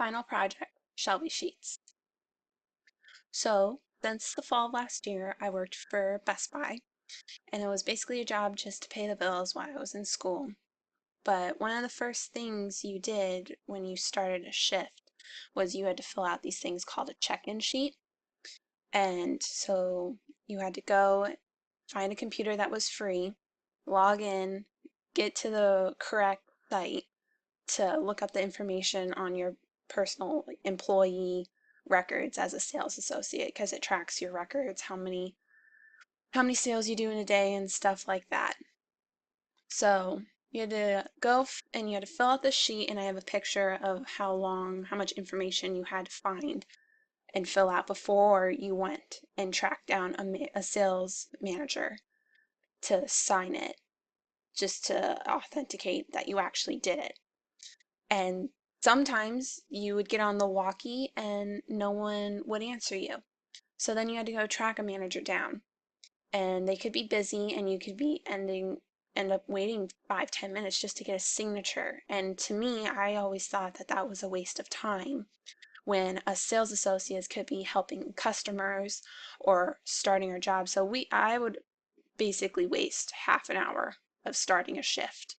Final project, Shelby Sheets. So, since the fall of last year, I worked for Best Buy, and it was basically a job just to pay the bills while I was in school. But one of the first things you did when you started a shift was you had to fill out these things called a check-in sheet. And so you had to go find a computer that was free, log in, get to the correct site, to look up the information on your personal employee records as a sales associate because it tracks your records, how many sales you do in a day and stuff like that. So you had to go and you had to fill out the sheet, and I have a picture of how much information you had to find and fill out before you went and tracked down a sales manager to sign it, just to authenticate that you actually did it. And sometimes you would get on the walkie and no one would answer you. So then you had to go track a manager down. And they could be busy and you could be end up waiting 5-10 minutes just to get a signature. And to me, I always thought that that was a waste of time when a sales associate could be helping customers or starting a job. So I would basically waste half an hour of starting a shift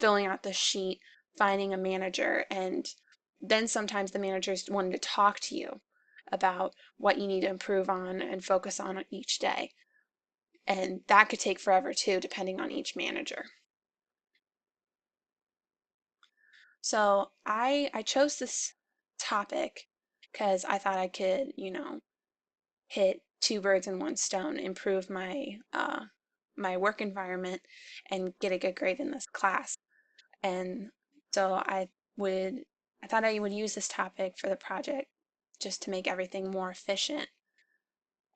filling out the sheet, finding a manager, and then sometimes the managers wanted to talk to you about what you need to improve on and focus on each day. And that could take forever too, depending on each manager. So I chose this topic because I thought I could, hit two birds in one stone, improve my work environment and get a good grade in this class. And so I thought I would use this topic for the project just to make everything more efficient.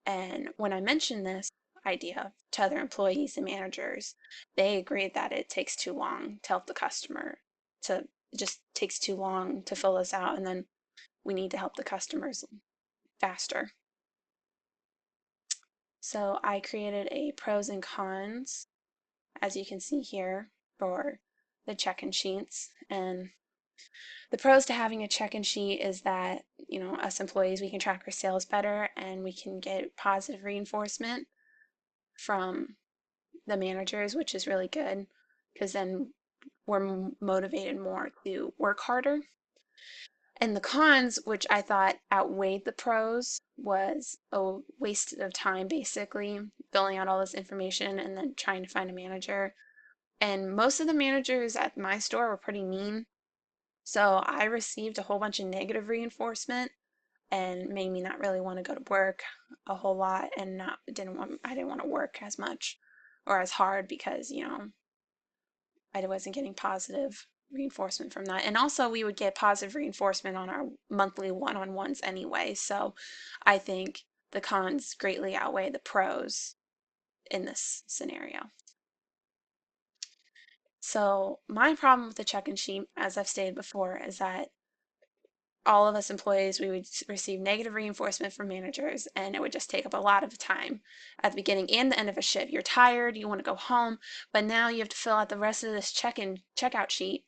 And when I mentioned this idea to other employees and managers, they agreed that it takes too long to help the customer, to it just takes too long to fill this out, and then we need to help the customers faster. So I created a pros and cons, as you can see here, for the check-in sheets. And the pros to having a check-in sheet is that, us employees, we can track our sales better and we can get positive reinforcement from the managers, which is really good because then we're motivated more to work harder. And the cons, which I thought outweighed the pros, was a waste of time basically, filling out all this information and then trying to find a manager. And most of the managers at my store were pretty mean. So I received a whole bunch of negative reinforcement and made me not really want to go to work a whole lot and I didn't want to work as much or as hard because, I wasn't getting positive reinforcement from that. And also we would get positive reinforcement on our monthly one-on-ones anyway. So I think the cons greatly outweigh the pros in this scenario. So my problem with the check-in sheet, as I've stated before, is that all of us employees, we would receive negative reinforcement from managers, and it would just take up a lot of time at the beginning and the end of a shift. You're tired, you want to go home, but now you have to fill out the rest of this checkout sheet,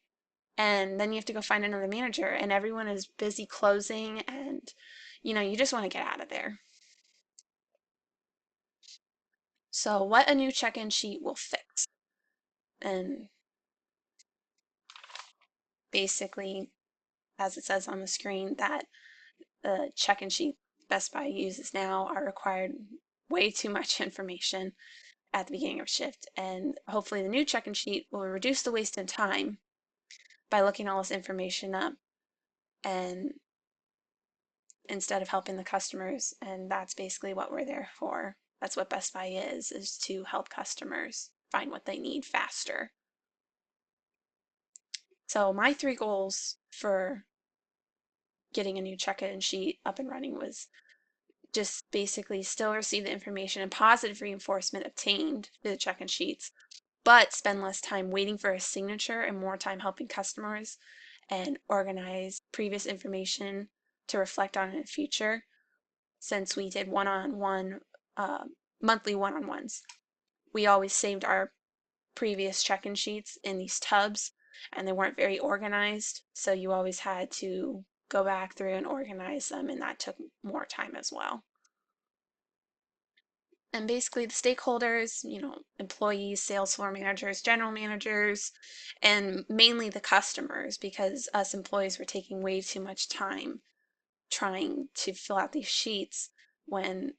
and then you have to go find another manager, and everyone is busy closing, and you just want to get out of there. So what a new check-in sheet will fix, and basically, as it says on the screen, that the check-in sheet Best Buy uses now are required way too much information at the beginning of shift, and hopefully the new check-in sheet will reduce the wasted time by looking all this information up and instead of helping the customers. And that's basically what we're there for. That's what Best Buy is to help customers find what they need faster. So my 3 goals for getting a new check-in sheet up and running was just basically still receive the information and positive reinforcement obtained through the check-in sheets, but spend less time waiting for a signature and more time helping customers and organize previous information to reflect on in the future, since we did one-on-one monthly one-on-ones. We always saved our previous check-in sheets in these tubs, and they weren't very organized. So you always had to go back through and organize them, and that took more time as well. And basically the stakeholders, employees, sales floor managers, general managers, and mainly the customers, because us employees were taking way too much time trying to fill out these sheets when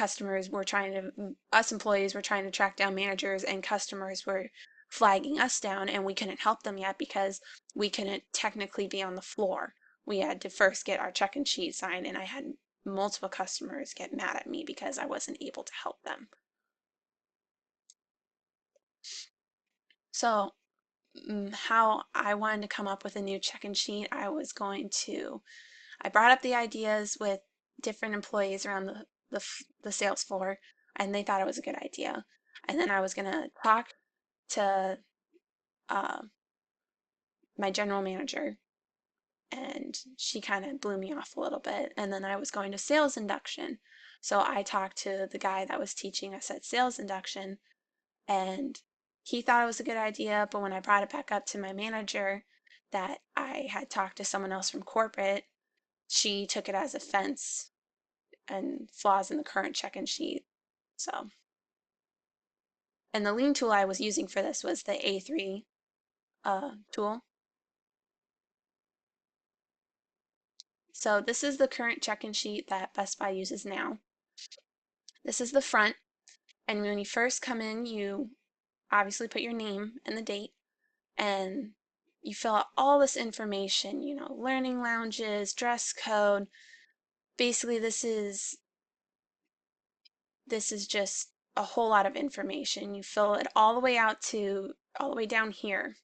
us employees were trying to track down managers, and customers were flagging us down, and we couldn't help them yet because we couldn't technically be on the floor. We had to first get our check-in sheet signed, and I had multiple customers get mad at me because I wasn't able to help them. So how I wanted to come up with a new check-in sheet, I brought up the ideas with different employees around the sales floor, and they thought it was a good idea. And then I was going to talk to uh, my general manager, and she kind of blew me off a little bit. And then I was going to sales induction. So I talked to the guy that was teaching us at sales induction, and he thought it was a good idea. But when I brought it back up to my manager that I had talked to someone else from corporate, she took it as offense and flaws in the current check-in sheet. So, and the lean tool I was using for this was the A3 tool. So this is the current check-in sheet that Best Buy uses now. This is the front, and when you first come in, you obviously put your name and the date, and you fill out all this information, learning lounges, dress code. Basically, this is just a whole lot of information. You fill it all the way all the way down here.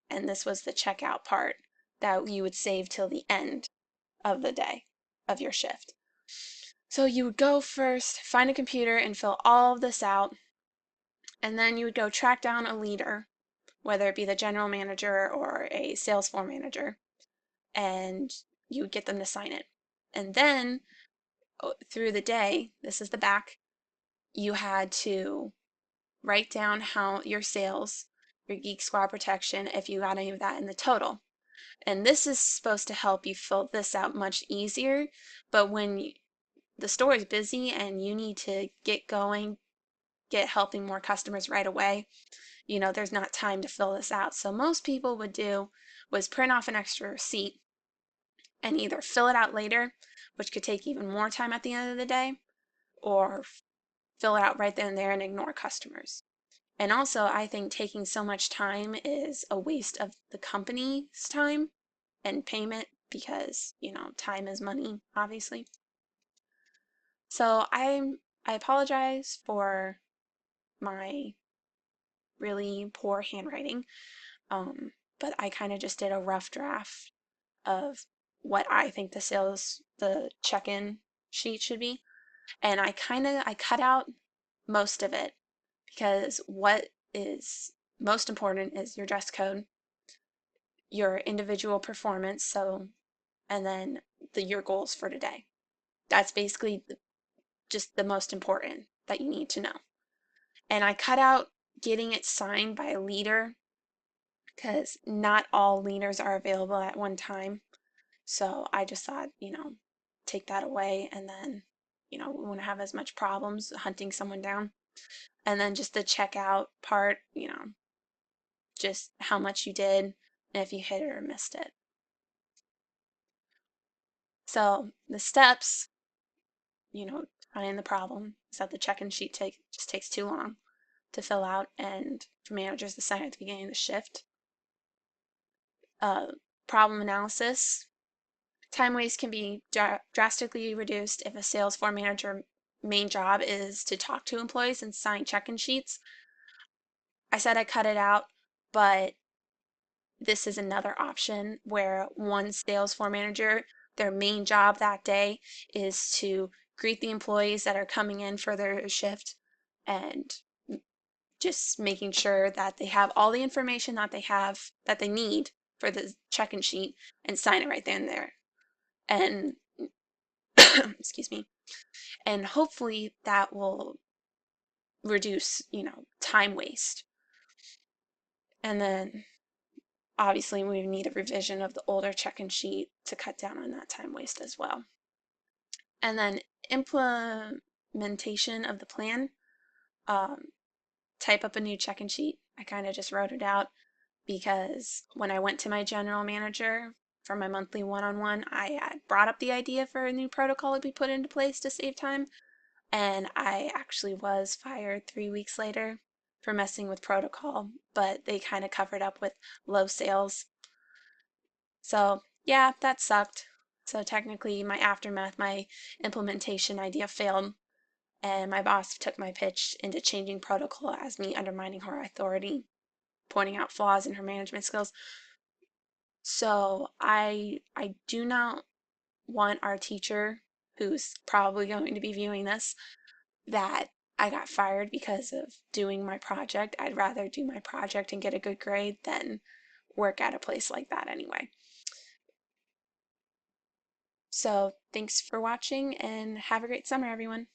And this was the checkout part that you would save till the end of the day of your shift. So you would go first, find a computer and fill all of this out, and then you would go track down a leader, whether it be the general manager or a sales floor manager, and you would get them to sign it. And then through the day, this is the back, you had to write down how your sales, your Geek Squad protection, if you got any of that in the total. And this is supposed to help you fill this out much easier, but when the store is busy and you need to get going, get helping more customers right away, there's not time to fill this out. So most people would do was print off an extra receipt and either fill it out later, which could take even more time at the end of the day, or fill it out right then and there and ignore customers. And also, I think taking so much time is a waste of the company's time and payment because, time is money, obviously. So I apologize for my really poor handwriting, but I kind of just did a rough draft of what I think the check-in sheet should be. And I cut out most of it because what is most important is your dress code, your individual performance, and then your goals for today. That's basically just the most important that you need to know. And I cut out getting it signed by a leader because not all leaders are available at one time. So I just thought, take that away, and then, we wouldn't have as much problems hunting someone down. And then just the checkout part, just how much you did and if you hit it or missed it. So the steps, finding the problem is that the check-in sheet just takes too long to fill out and for managers to sign at the beginning of the shift. Problem analysis. Time waste can be drastically reduced if a sales floor manager main job is to talk to employees and sign check-in sheets. I said I cut it out, but this is another option where one sales floor manager, their main job that day is to greet the employees that are coming in for their shift and just making sure that they have all the information that they need for the check-in sheet and sign it right then and there. And excuse me. And hopefully that will reduce, time waste. And then obviously we need a revision of the older check-in sheet to cut down on that time waste as well. And then implementation of the plan. Um, Type up a new check-in sheet. I kind of just wrote it out because when I went to my general manager for my monthly one-on-one, I had brought up the idea for a new protocol to be put into place to save time, and I actually was fired 3 weeks later for messing with protocol, but they kind of covered up with low sales. So yeah, that sucked. So technically my aftermath, my implementation idea failed, and my boss took my pitch into changing protocol as me undermining her authority, pointing out flaws in her management skills. So I do not want our teacher, who's probably going to be viewing this, that I got fired because of doing my project. I'd rather do my project and get a good grade than work at a place like that anyway. So thanks for watching and have a great summer, everyone.